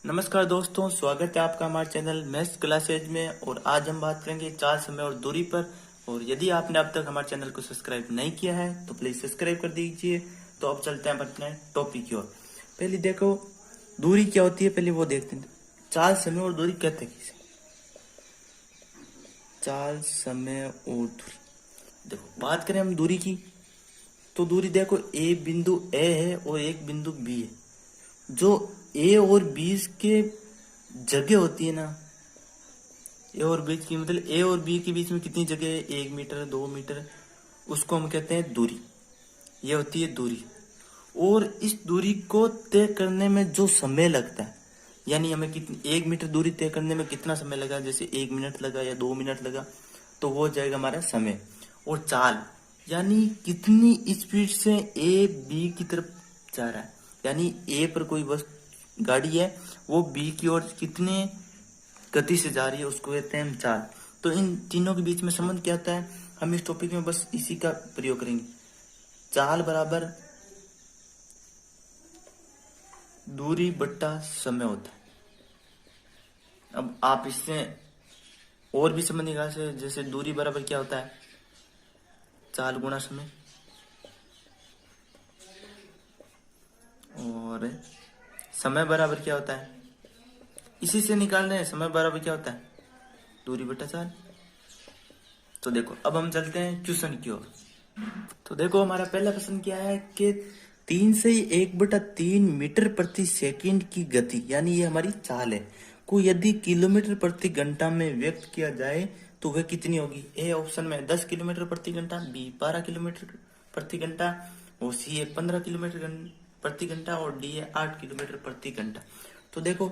नमस्कार दोस्तों, स्वागत है आपका हमारे चैनल मैथ्स क्लासेज में। और आज हम बात करेंगे चाल, समय और दूरी पर। और यदि आपने अब तक हमारे चैनल को सब्सक्राइब नहीं किया है तो प्लीज सब्सक्राइब कर दीजिए। तो अब चलते हैं अपने टॉपिक की ओर। पहले देखो दूरी क्या होती है, पहले वो देखते हैं। चाल, समय और दूरी कहते हैं किसे? चाल, समय और दूरी। देखो बात करें हम दूरी की, तो दूरी देखो एक बिंदु ए है और एक बिंदु बी है। जो ए और बी के जगह होती है ना, ए और बी की मतलब ए और बी के बीच में कितनी जगह है, 1 मीटर 2 मीटर, उसको हम कहते हैं दूरी। ये होती है दूरी। और इस दूरी को तय करने में जो समय लगता है, यानी हमें कितनी 1 मीटर दूरी तय करने में कितना समय लगा, जैसे 1 मिनट लगा या 2 मिनट लगा, तो वो हो जाएगा हमारा समय। और चाल यानी कितनी स्पीड से ए बी की तरफ जा रहा है, यानी ए पर कोई बस गाड़ी है, वो बी की ओर कितने गति से जा रही है, उसको कहते हैं हम चाल। तो इन तीनों के बीच में संबंध क्या होता है, हम इस टॉपिक में बस इसी का प्रयोग करेंगे। चाल बराबर दूरी बट्टा समय होता है। अब आप इससे और भी संबंध निकाल सकते, जैसे दूरी बराबर क्या होता है, चाल गुणा समय। और समय बराबर क्या होता है, इसी से निकाल रहे हैं, समय बराबर क्या होता है, दूरी बट्टा चाल। तो देखो अब हम चलते हैं क्वेश्चन की ओर। तो देखो हमारा पहला प्रश्न क्या है कि 3 से 1/3 मीटर प्रति सेकंड की गति, यानी ये हमारी चाल है, को यदि किलोमीटर प्रति घंटा में व्यक्त किया जाए तो वह कितनी होगी। ए ऑप्शन में 10 किलोमीटर प्रति घंटा, बी 12 किलोमीटर प्रति घंटा, और सी है 15 किलोमीटर प्रति घंटा, और डी है 8 किलोमीटर प्रति घंटा। तो देखो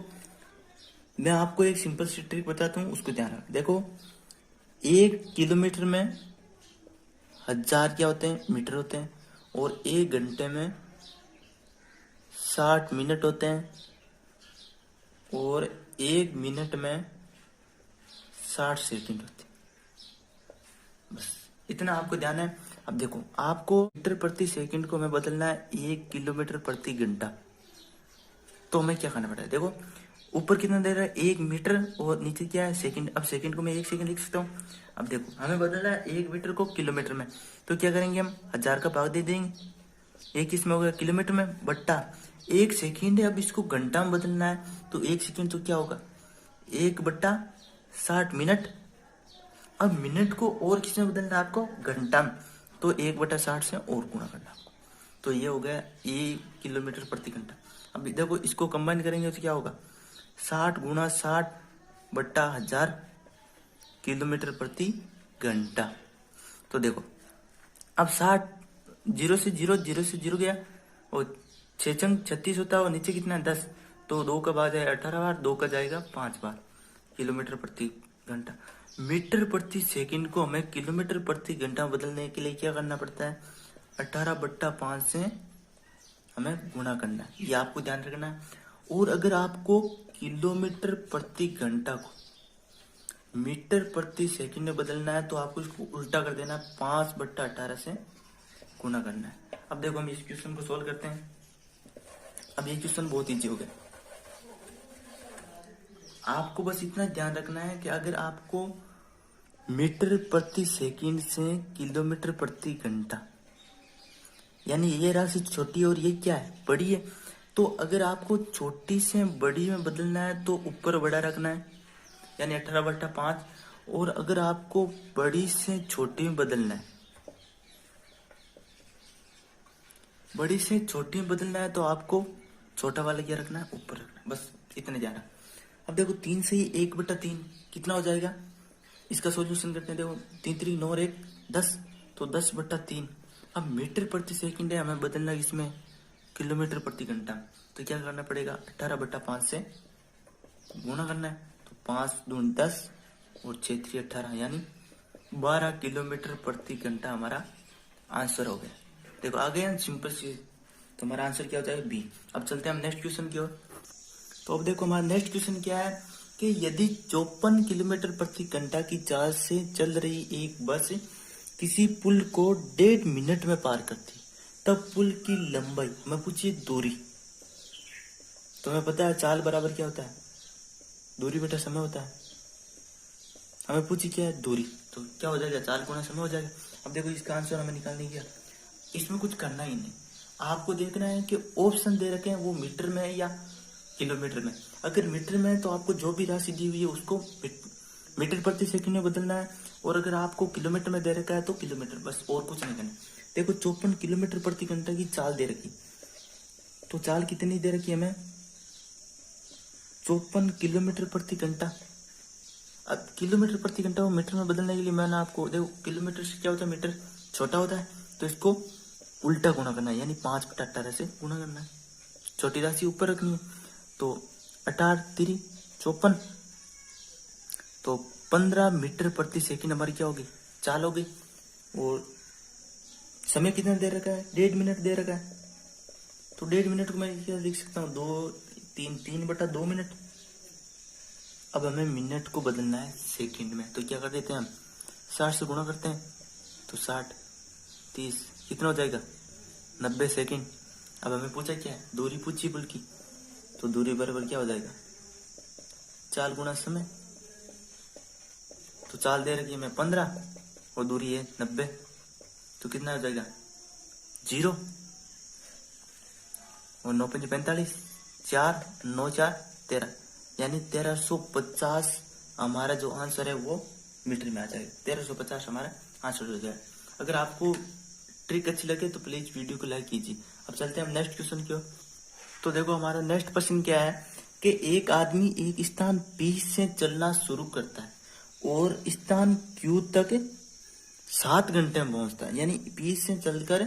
मैं आपको एक सिंपल सी ट्रिक बताता हूँ, उसको ध्यान रख। देखो 1 किलोमीटर में 1000 क्या होते हैं, मीटर होते हैं। और 1 घंटे में 60 मिनट होते हैं। और 1 मिनट में 60 सेकंड होते हैं। बस इतना आपको ध्यान है। अब देखो आपको मीटर प्रति सेकंड को हमें बदलना है 1 किलोमीटर प्रति घंटा। तो हमें क्या करना पड़ेगा, देखो ऊपर कितना दे रहा है 1 मीटर, और नीचे क्या है सेकंड। अब सेकंड को मैं 1 सेकंड लिख सकता हूँ। अब देखो हमें बदलना है 1 मीटर को किलोमीटर में, तो क्या करेंगे हम 1000 का भाग दे देंगे, एक इसमें हो गया किलोमीटर में, बट्टा 1 सेकंड है। अब इसको घंटा में बदलना है, तो 1 सेकंड तो क्या होगा 1/60 मिनट। अब मिनट को और किसमें बदलना है आपको, घंटा में, तो 1/60 से और गुणा करना आपको। तो ये हो गया 1 किलोमीटर प्रति घंटा। अब देखो इसको कंबाइन करेंगे तो क्या होगा, 60 × 60/1000 किलोमीटर प्रति घंटा। तो देखो अब 60, जीरो से जीरो गया, और 6×36 होता है, और नीचे कितना है 10, तो 2 का बाद है 18 बार, 2 का जाएगा 5 बार किलोमीटर प्रति घंटा। मीटर प्रति सेकंड को हमें किलोमीटर प्रति घंटा बदलने के लिए क्या करना पड़ता है, 18/5 से हमें गुणा करना है, ये आपको ध्यान रखना है। और अगर आपको किलोमीटर प्रति घंटा को मीटर प्रति सेकंड में बदलना है, तो आपको इसको उल्टा कर देना है, 5/18 से गुणा करना है। अब देखो हम इस क्वेश्चन को सोल्व करते हैं। अब ये क्वेश्चन बहुत इजी हो गया। आपको बस इतना ध्यान रखना है कि अगर आपको मीटर प्रति सेकंड से किलोमीटर प्रति घंटा, यानी ये राशि छोटी और ये क्या है, बड़ी है, तो अगर आपको छोटी से बड़ी में बदलना है तो ऊपर बड़ा रखना है, यानी 18/5। और अगर आपको बड़ी से छोटी में बदलना है, बड़ी से छोटी में बदलना है, तो आपको छोटा वाला क्या रखना है, ऊपर रखना है। बस इतने जाना। अब देखो 3 से ही 1/3 कितना हो जाएगा, इसका सॉल्यूशन करते हैं। देखो 3×3 9 और 1 10, तो 10/3। अब मीटर प्रति सेकंड है, हमें बदलना है इसमें किलोमीटर प्रति घंटा, तो क्या करना पड़ेगा, 18/5 से गुणा करना है, तो 5×2 10 और 6×3 18, यानी 12 किलोमीटर प्रति घंटा हमारा आंसर हो गया। देखो आ गया सिंपल सी, तो हमारा आंसर क्या हो जाएगा, बी। अब चलते हैं हम नेक्स्ट क्वेश्चन की ओर। तो अब देखो हमारा नेक्स्ट क्वेश्चन क्या है कि यदि 54 किलोमीटर प्रति घंटा की चाल से चल रही एक बस किसी पुल को 1.5 मिनट में पार करती, तब पुल की लंबाई, हमें पूछिए दूरी, तुम्हें पता है चाल बराबर क्या होता है? दूरी बटा समय होता है। हमें पूछी क्या है? दूरी। तो क्या हो जाएगा? चाल गुना समय हो जाएगा। अब देखो इसका आंसर हमें निकालने क्या, इसमें कुछ करना ही नहीं, आपको देखना है कि ऑप्शन दे रखे हैं वो मीटर में है या किलोमीटर में। अगर मीटर में है तो आपको जो भी राशि दी हुई है उसको मीटर प्रति सेकंड में बदलना है, और अगर आपको किलोमीटर में दे रखा है तो किलोमीटर, बस और कुछ नहीं करना। देखो 54 किलोमीटर प्रति घंटा की चाल दे रखी, तो चाल कितनी दे रखी है हमें? 54 किलोमीटर प्रति घंटा। अब किलोमीटर प्रति घंटा को मीटर में बदलने के लिए मैंने आपको, देखो किलोमीटर से क्या होता है, मीटर छोटा होता है, तो इसको उल्टा गुणा करना है, यानी 5/18 से गुणा करना है, छोटी राशि ऊपर रखनी है। तो 18×3 = 54, तो 15 मीटर प्रति सेकंड हमारी क्या होगी? चाल हो गई। और समय कितना दे रखा है? 1.5 मिनट दे रखा है, तो 1.5 मिनट को मैं क्या लिख सकता हूँ? 3/2 मिनट। अब हमें मिनट को बदलना है सेकंड में, तो क्या कर देते हैं हम? 60 से गुणा करते हैं, तो 60, 30 कितना हो जाएगा? 90 सेकंड। अब हमें पूछा क्या है? दूरी पूछी बल्कि, तो दूरी बराबर क्या हो जाएगा? चाल गुणा समय। तो चाल दे रखी है हमें 15 और दूरी है 90, तो कितना हो जाएगा? 0 और 9 × 5 = 45, 4 9 4 13, यानी 1350 हमारा जो आंसर है वो मीटर में आ जाएगा। 1350 हमारा आंसर हो जाएगा। अगर आपको ट्रिक अच्छी लगे तो प्लीज वीडियो को लाइक कीजिए। अब चलते हैं हम नेक्स्ट क्वेश्चन की ओर। तो देखो हमारा नेक्स्ट क्वेश्चन क्या है कि एक आदमी एक स्थान P से चलना शुरू करता है और स्थान Q तक 7 घंटे में पहुंचता है। यानी P से चलकर,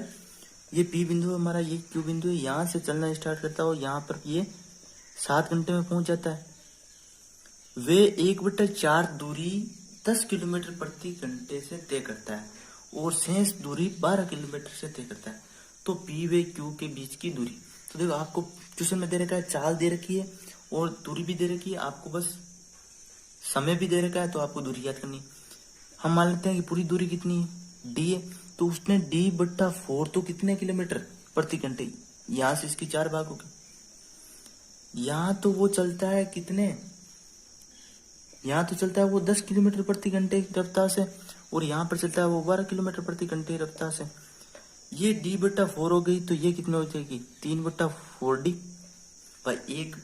ये P बिंदु है हमारा, ये Q बिंदु है, यहाँ से चलना स्टार्ट करता है और यहाँ पर ये 7 घंटे में पहुंच जाता है। वे 1/4 दूरी 10 किलोमीटर प्रति घंटे से तय करता है और शेष दूरी 12 किलोमीटर से तय करता है। तो P व Q के बीच की दूरी। तो देखो आपको क्वेश्चन में दे रखा है, चाल दे रखी है और दूरी भी दे रखी है, आपको बस समय भी दे रखा है, तो आपको दूरी याद करनी है। हम मान लेते हैं कि पूरी दूरी कितनी है? D है, तो उसने D/4 तो कितने किलोमीटर प्रति घंटे, यहां से इसकी 4 भाग हो गए। यहाँ तो वो चलता है कितने, यहाँ तो चलता है वो 10 किलोमीटर प्रति घंटे की रफ्तार से, और यहाँ पर चलता है वो 12 किलोमीटर प्रति घंटे की रफ्तार से। ये D/4 हो गई, तो ये कितने हो जाएगी? 3/4D। भाई एक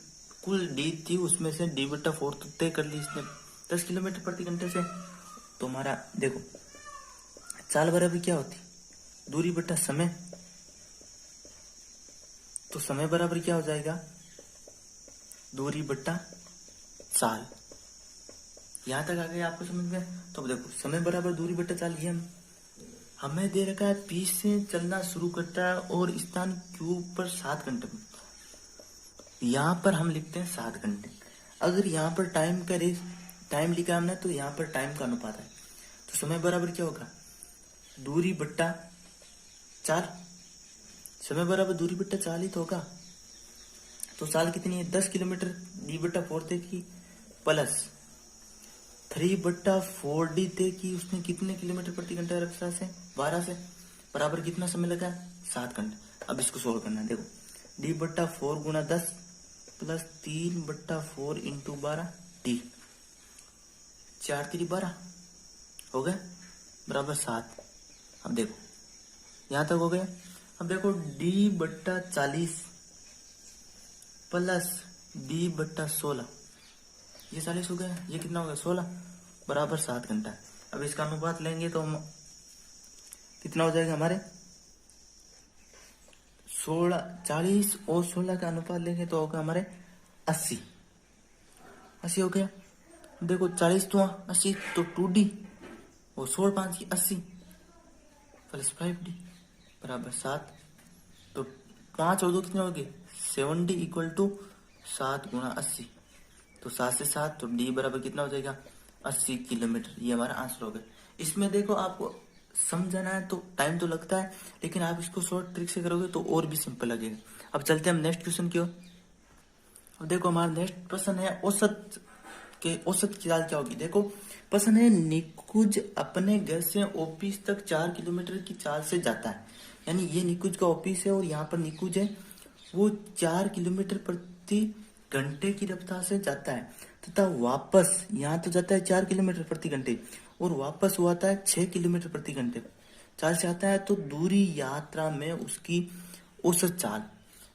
कुल D थी, उसमें से D/4 तो तय कर ली इसने 10 किलोमीटर प्रति घंटे से। तो हमारा देखो चाल बराबर क्या होती? दूरी बटा समय। तो समय बराबर क्या हो जाएगा? दूरी बटा चाल। यहां तक आ गया आपको समझ में? तो देखो समय बराबर दूरी बटा चाल, ये हमें दे रखा है P से चलना शुरू करता है और स्थान Q पर 7 घंटे में। यहाँ पर हम लिखते हैं 7 घंटे। अगर यहाँ पर टाइम लिखा हमने, तो यहाँ पर टाइम का अनुपात है, तो समय बराबर क्या होगा? दूरी बट्टा चाल। समय बराबर दूरी बट्टा चाल ही तो होगा। तो चाल कितनी है? 10 किलोमीटर D/4 तक की प्लस 3/4D तक की, उसने कितने किलोमीटर प्रति घंटा रफ्तार से? 12 से, बराबर कितना समय लगा? 7 घंटे। अब इसको सोल्व करना है। देखो D/4 गुणा 10 प्लस 3/4 इंटू 12 D, 4×3 = 12 हो गया, बराबर 7। अब देखो यहां तक हो गया। अब देखो D/40 प्लस D/16, ये 40 हो गया, ये कितना हो गया? 16, बराबर 7 घंटा। अब इसका अनुपात लेंगे तो हम कितना हो जाएगा हमारे? 16, 40 और 16 का अनुपात लेंगे तो होगा हमारे 80 हो गया। देखो 40 तो 80, तो 2D और 16 5 की 80 प्लस 5D बराबर 7। तो 5 और 2 कितने हो गए? 7D = 7 गुणा 80, तो 7 से 7, तो D बराबर कितना हो जाएगा? 80 किलोमीटर। ये हमारा आंसर हो गया। इसमें देखो आपको समझना है तो टाइम तो लगता है, लेकिन आप इसको शॉर्ट ट्रिक से करोगे तो और भी सिंपल लगेगा। अब चलते हैं हम नेक्स्ट क्वेश्चन की ओर। अब देखो हमारा नेक्स्ट प्रश्न है औसत की चाल क्या होगी? देखो प्रश्न है, निकुंज अपने घर से ऑफिस तक 4 किलोमीटर की चाल से जाता है। यानी ये निकुंज का ऑफिस है और यहाँ पर निकुंज है, वो 4 किलोमीटर प्रति घंटे की रफ्तार से जाता है तथा वापस यहाँ तो जाता है 4 किलोमीटर प्रति घंटे और वापस वो आता है 6 किलोमीटर प्रति घंटे चाल से आता है, तो दूरी यात्रा में उसकी औसत चाल।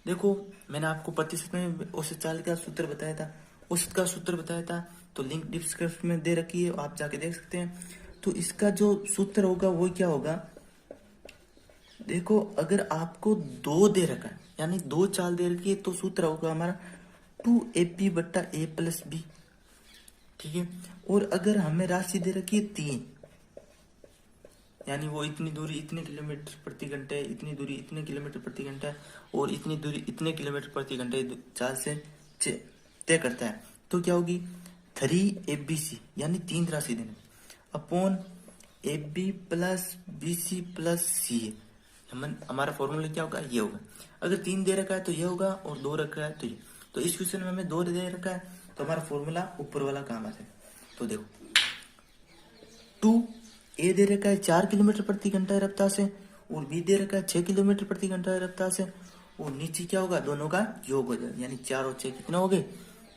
देखो मैंने आपको प्रतिशत में औसत चाल का सूत्र बताया था, औसत का सूत्र बताया था, तो लिंक डिस्क्रिप्शन में दे रखी है, आप जाके देख सकते हैं। तो इसका जो सूत्र होगा वो क्या होगा, देखो अगर आपको 2 दे रखा है यानी 2 चाल दे रखी है तो सूत्र होगा हमारा 2ab बट्टा a प्लस b, ठीक है। और अगर हमें राशि दे रखी है 3, यानी वो इतनी दूरी इतने किलोमीटर प्रति घंटे, इतनी दूरी इतने किलोमीटर प्रति घंटा और इतनी दूरी इतने किलोमीटर प्रति घंटे चाल से तय करता है, तो क्या होगी 3abc यानी 3 राशि देने upon ab plus bc plus c है। हमारा फॉर्मूला क्या होगा, ये होगा। अगर 3 दे रखा है तो ये होगा और 2 रखा है तो ये। तो इस क्वेश्चन में हमें 2 दे रखा है तो हमारा फॉर्मूला ऊपर वाला काम आता है। तो देखो 2a दे रखा है 4 किलोमीटर प्रति घंटा रफ्तार से और b दे रखा है 6 किलोमीटर प्रति घंटा रफ्तार से, और नीचे क्या होगा, दोनों का योग हो जाएगा, यानी 4 और 6 कितना हो गए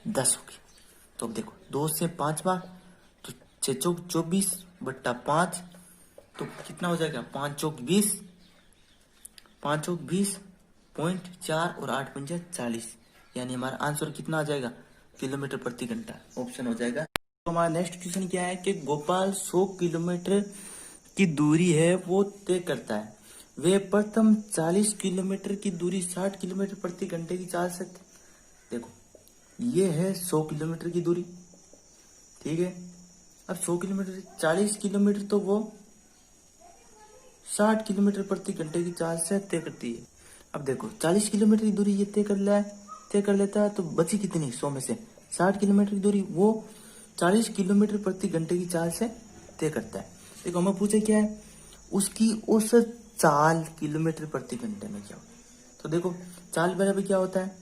10 हो गए। तो अब देखो 2 से 5 बार तो 6 चौक 24 बट्टा 5, तो कितना हो जाएगा 5 चौक 20, 5 चौक 20.4 और 8 पंजा 40, यानी हमारा आंसर कितना आ जाएगा किलोमीटर प्रति घंटा, ऑप्शन हो जाएगा। तो हमारा नेक्स्ट क्वेश्चन क्या है कि गोपाल 100 किलोमीटर की दूरी है वो तय करता है, वे प्रथम 40 किलोमीटर की दूरी 60 किलोमीटर प्रति घंटे की चाल से। देखो ये है 100 किलोमीटर की दूरी, ठीक है। अब 100 किलोमीटर 40 किलोमीटर तो वो 60 किलोमीटर प्रति घंटे की चाल से तय करती है। अब देखो 40 किलोमीटर की दूरी ये तय कर लेता है, तो बची कितनी 100 में से 60 किलोमीटर की दूरी वो 40 किलोमीटर प्रति घंटे की चाल से तय करता है। देखो हमें पूछे क्या है, उसकी औसत चाल किलोमीटर प्रति घंटे में क्या होता है। तो देखो चाल बराबर क्या होता है,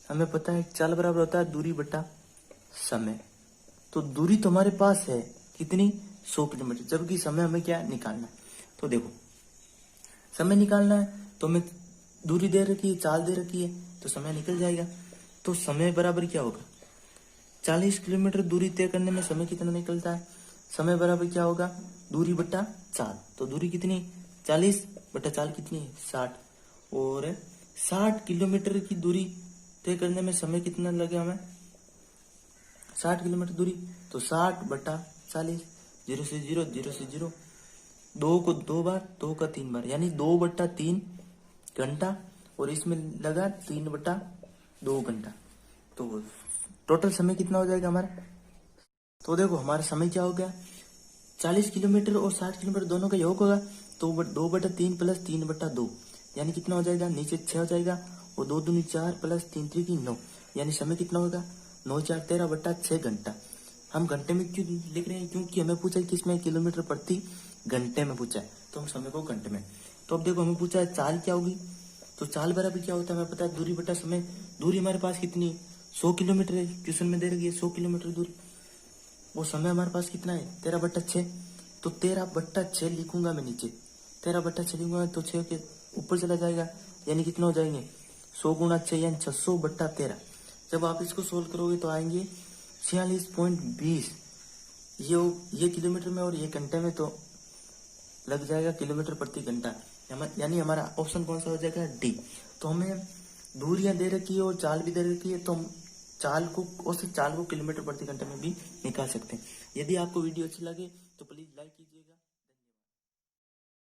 हमें पता है चाल बराबर होता है दूरी बटा समय। तो दूरी तो हमारे पास है कितनी 100 किलोमीटर, जबकि समय हमें क्या निकालना है। तो देखो समय निकालना है तो हमें दूरी दे रखी है, चाल दे रखी है, तो समय निकल जाएगा। तो समय बराबर क्या होगा, 40 किलोमीटर दूरी तय करने में समय कितना निकलता है, समय बराबर क्या होगा दूरी बट्टा चाल। तो दूरी कितनी 40 बट्टा चाल कितनी है 60, और 60 किलोमीटर की दूरी तय करने में समय कितना लगे हमें 60 किलोमीटर दूरी, तो 60 बट्टा 40, 0 से 0, 0 से 0, 2 को 2 बार, 2 का 3 बार, यानी 2 बट्टा 3 घंटा, और इसमें लगा 3 बट्टा 2 घंटा। तो टोटल समय कितना हो जाएगा हमारा। तो देखो हमारा समय क्या हो गया 40 किलोमीटर और 60 किलोमीटर दोनों का योग होगा, तो 2 बटा 3 प्लस 3 बटा 2, यानी कितना हो जाएगा नीचे 6 हो जाएगा, और 2 दूनी 4 प्लस 3 3 9, यानी समय कितना होगा 9 4 13 बटा 6 घंटा। हम घंटे में क्यों लिख रहे हैं, क्योंकि हमें पूछा है किसमें किलोमीटर प्रति घंटे में पूछा है, तो हम समय को घंटे में। तो अब देखो हमें पूछा है चाल क्या होगी, तो चाल बराबर क्या होता है हमें पता है दूरी बटा समय। दूरी हमारे पास कितनी 100 किलोमीटर है, क्वेश्चन में दे रखी है 100 किलोमीटर दूरी, वो समय हमारे पास कितना है 13 बट्टा 6, तो 13 बट्टा 6 लिखूंगा मैं नीचे, 13 बट्टा 6 लिखूंगा तो 6 के ऊपर चला जाएगा, यानी कितना हो जाएंगे 100 गुणा 6 यानी 600 बट्टा 13। जब आप इसको सोल्व करोगे तो आएंगे 46.20, ये किलोमीटर में और ये घंटे में, तो लग जाएगा किलोमीटर प्रति घंटा, यानी हमारा ऑप्शन कौन सा हो जाएगा डी। तो हमें दूरियां दे रखी है और चाल भी दे रखी है, तो हम चाल को किलोमीटर प्रति घंटे में भी निकाल सकते हैं। यदि आपको वीडियो अच्छी लगे तो प्लीज लाइक कीजिएगा।